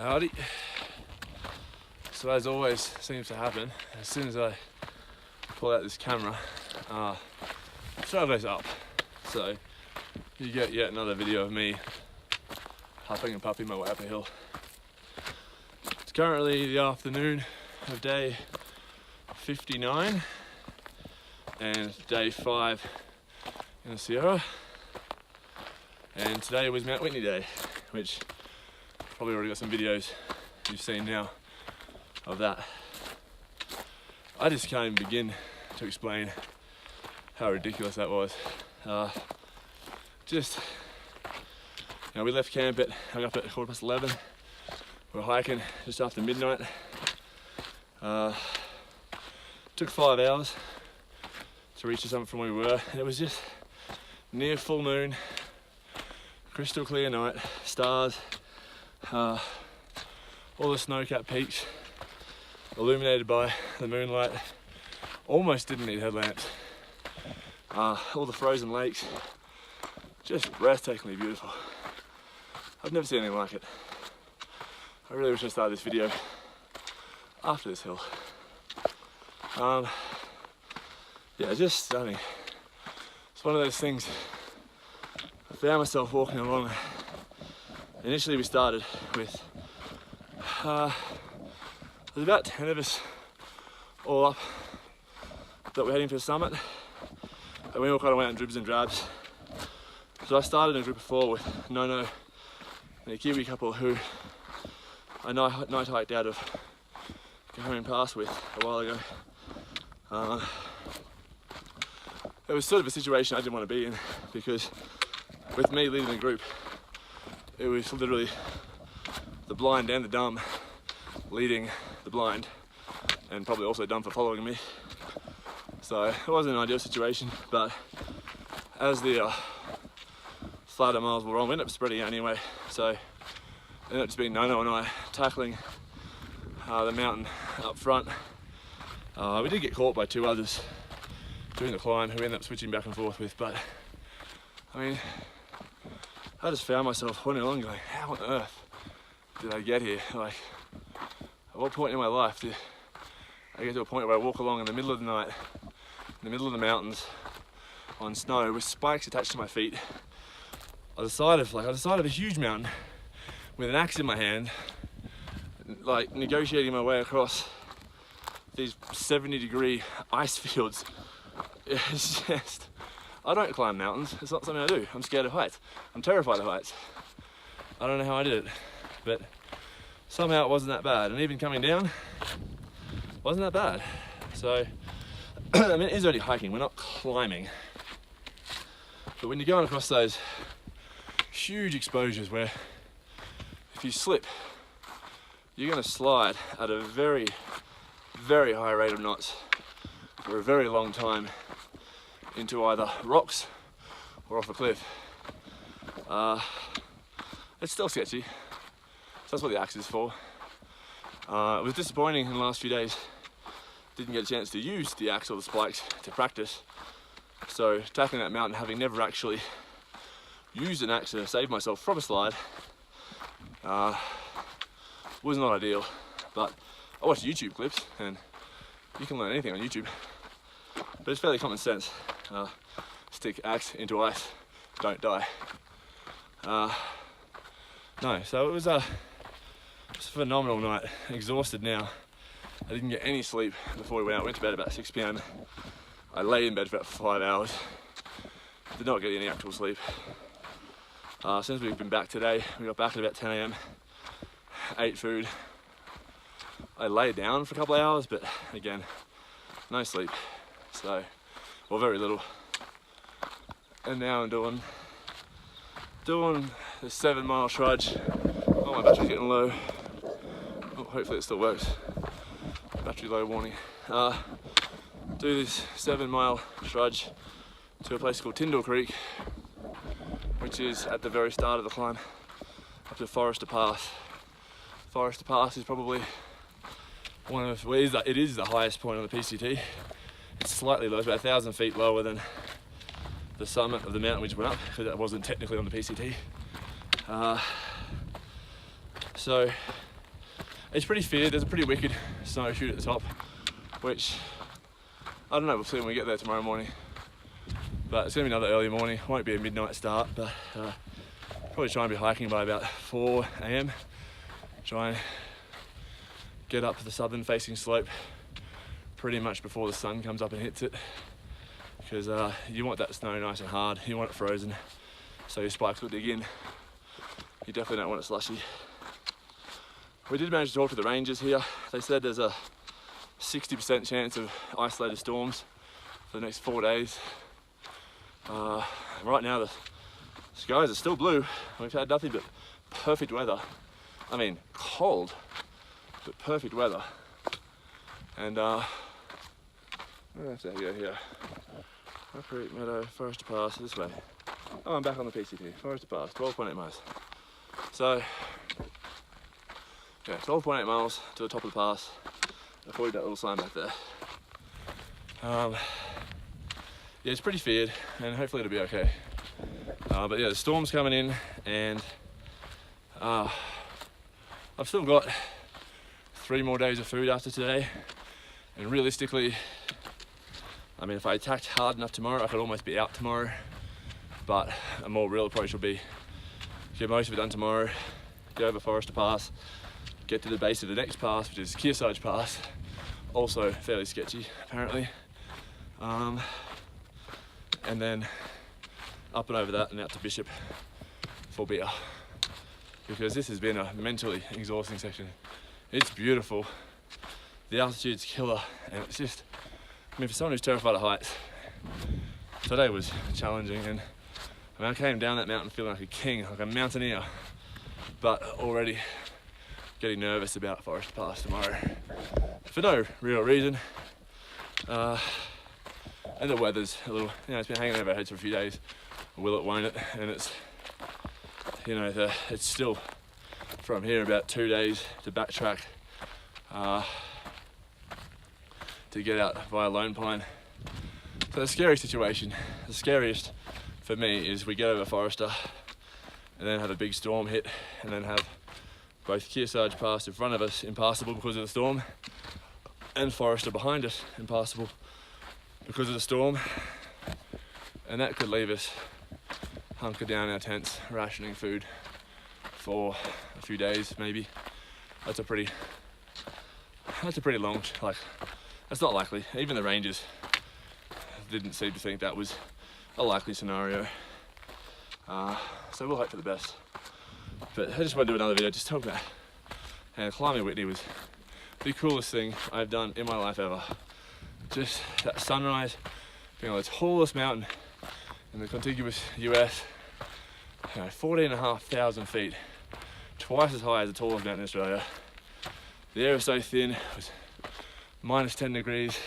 Howdy. So as always seems to happen, as soon as I pull out this camera, trail goes up. So you get yet another video of me huffing and puffing my way up a hill. It's currently the afternoon of day 59 and day 5 in the Sierra. And today was Mount Whitney Day, which probably already got some videos you've seen now of that. I just can't even begin to explain how ridiculous that was. We left camp hung up at 11:15. We were hiking just after midnight. Took 5 hours to reach the summit from where we were, and it was just near full moon, crystal clear night, stars, all the snow-capped peaks illuminated by the moonlight. Almost didn't need headlamps. All the frozen lakes, just breathtakingly beautiful. I've never seen anything like it. I really wish I started this video after this hill. Just stunning. It's one of those things. I found myself walking along. Initially we started with, there's about 10 of us all up that we're heading for the summit. And we all kind of went in dribs and drabs. So I started in a group of 4 with Nono and a Kiwi couple who I night hiked out of Cahoon Pass with a while ago. It was sort of a situation I didn't want to be in, because with me leading the group, it was literally the blind and the dumb leading the blind, and probably also dumb for following me. So it wasn't an ideal situation, but as the flatter miles were on, we ended up spreading out anyway. So it ended up just being Nono and I tackling the mountain up front. We did get caught by 2 others doing the climb who we ended up switching back and forth with, but I mean, I just found myself wandering along going, how on earth did I get here? Like, at what point in my life did I get to a point where I walk along in the middle of the night, in the middle of the mountains, on snow with spikes attached to my feet, on the side of a huge mountain, with an axe in my hand, like negotiating my way across these 70-degree ice fields. It's just, I don't climb mountains. It's not something I do. I'm scared of heights. I'm terrified of heights. I don't know how I did it, but somehow it wasn't that bad. And even coming down, wasn't that bad. So, I mean, it is only hiking. We're not climbing. But when you're going across those huge exposures where if you slip, you're going to slide at a very, very high rate of knots for a very long time into either rocks or off a cliff. It's still sketchy, so that's what the axe is for. It was disappointing in the last few days. Didn't get a chance to use the axe or the spikes to practice. So tackling that mountain, having never actually used an axe to save myself from a slide, was not ideal. But I watched YouTube clips, and you can learn anything on YouTube. But it's fairly common sense. Stick axe into ice, don't die. No, so it was a phenomenal night. Exhausted now. I didn't get any sleep before we went out. Went to bed about 6 p.m. I lay in bed for about 5 hours. Did not get any actual sleep. Since we've been back today, we got back at about 10 a.m. Ate food. I lay down for a couple of hours, but again, no sleep. So, or very little. And now I'm doing the 7-mile trudge. Oh, my battery's getting low. Oh, hopefully it still works. Battery low warning. Do this 7-mile trudge to a place called Tyndall Creek, which is at the very start of the climb up to Forester Pass. Forester Pass is probably it is the highest point on the PCT. It's slightly low, it's about 1,000 feet lower than the summit of the mountain we just went up, because that wasn't technically on the PCT. So It's pretty feared. There's a pretty wicked snow chute at the top, which I don't know, we'll see when we get there tomorrow morning. But it's gonna be another early morning. Won't be a midnight start, but probably try and be hiking by about 4 AM. Try and get up the southern facing slope pretty much before the sun comes up and hits it, because you want that snow nice and hard. You want it frozen so your spikes will dig in. You definitely don't want it slushy. We did manage to talk to the rangers here. They said there's a 60% chance of isolated storms for the next 4 days. Right now the skies are still blue. We've had nothing but perfect weather. I mean, cold, but perfect weather. And where do I have to go here? Creek, Meadow, Forester Pass, this way. Oh, I'm back on the PCT. Forester Pass, 12.8 miles. So, yeah, 12.8 miles to the top of the pass. Avoid that little sign back there. Yeah, it's pretty feared, and hopefully it'll be okay. But yeah, the storm's coming in, and I've still got 3 more days of food after today. And realistically, I mean, if I attacked hard enough tomorrow, I could almost be out tomorrow. But a more real approach will be get most of it done tomorrow, get over Forester Pass, get to the base of the next pass, which is Kearsarge Pass, also fairly sketchy apparently, and then up and over that and out to Bishop for beer, because this has been a mentally exhausting section. It's beautiful, the altitude's killer, and it's just, I mean, for someone who's terrified of heights, today was challenging. And I mean, I came down that mountain feeling like a king, like a mountaineer, but already getting nervous about Forester Pass tomorrow for no real reason. And the weather's a little, you know, it's been hanging over our heads for a few days. Will it, won't it? And it's, you know, it's still from here about 2 days to backtrack to get out via Lone Pine. So the scary situation, the scariest for me, is we get over Forester and then have a big storm hit, and then have both Kearsarge Pass in front of us impassable because of the storm, and Forester behind us impassable because of the storm. And that could leave us hunkered down in our tents, rationing food for a few days maybe. That's a pretty long, like, that's not likely. Even the rangers didn't seem to think that was a likely scenario. So we'll hope for the best. But I just want to do another video just talk about how climbing Whitney was the coolest thing I've done in my life ever. Just that sunrise, being on the tallest mountain in the contiguous US, you know, 14,500 feet, twice as high as the tallest mountain in Australia. The air was so thin, it was minus 10 degrees,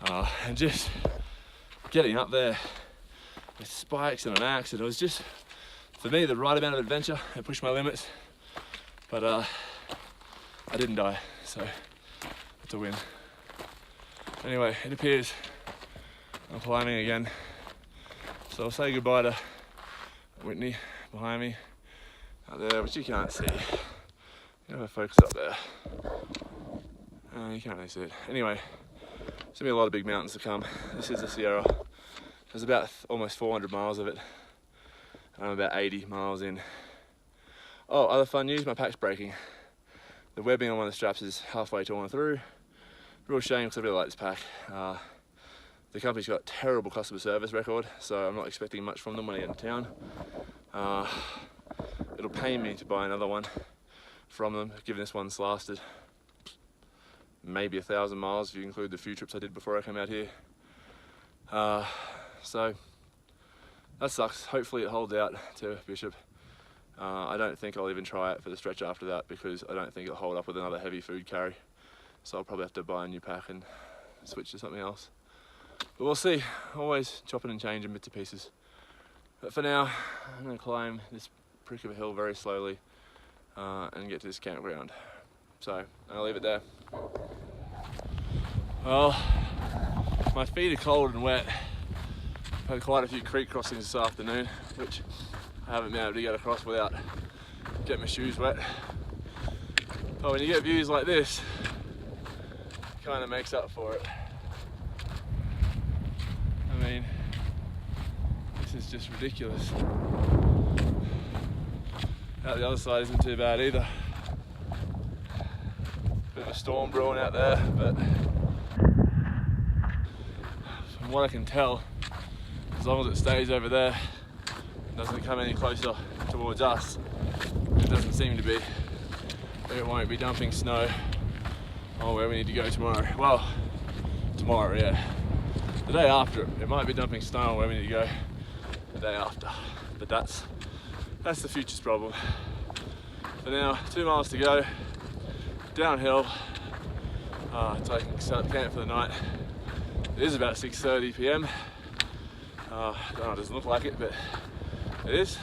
and just getting up there with spikes and an axe, and it was just, for me, the right amount of adventure. It pushed my limits, but I didn't die, so that's a win. Anyway, it appears I'm climbing again, so I'll say goodbye to Whitney behind me out there, which you can't see. You know, focus up there. You can't really see it. Anyway, there's gonna be a lot of big mountains to come. This is the Sierra. There's about almost 400 miles of it. I'm about 80 miles in. Oh, other fun news, my pack's breaking. The webbing on one of the straps is halfway torn through. Real shame, because I really like this pack. The company's got terrible customer service record, so I'm not expecting much from them when I get into town. It'll pain me to buy another one from them, given this one's lasted maybe 1,000 miles if you include the few trips I did before I came out here. So that sucks. Hopefully it holds out to Bishop. I don't think I'll even try it for the stretch after that, because I don't think it'll hold up with another heavy food carry. So I'll probably have to buy a new pack and switch to something else. But we'll see. Always chopping and changing bits to pieces. But for now, I'm going to climb this prick of a hill very slowly and get to this campground. So I'll leave it there. Well, my feet are cold and wet. I've had quite a few creek crossings this afternoon, which I haven't been able to get across without getting my shoes wet. But when you get views like this, it kind of makes up for it. I mean, this is just ridiculous. Out the other side isn't too bad either. Bit of a storm brewing out there, but from what I can tell, as long as it stays over there and doesn't come any closer towards us, it doesn't seem to be, it won't be dumping snow on where we need to go tomorrow. Well, tomorrow, yeah. The day after, it might be dumping snow on where we need to go the day after, but that's the future's problem. For now, 2 miles to go, downhill, taking set up camp for the night. It is about 6:30 p.m. I don't know, it doesn't look like it, but it is.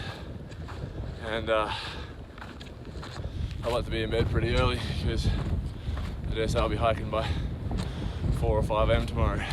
And I like to be in bed pretty early because I dare say I'll be hiking by 4 or 5 a.m. tomorrow.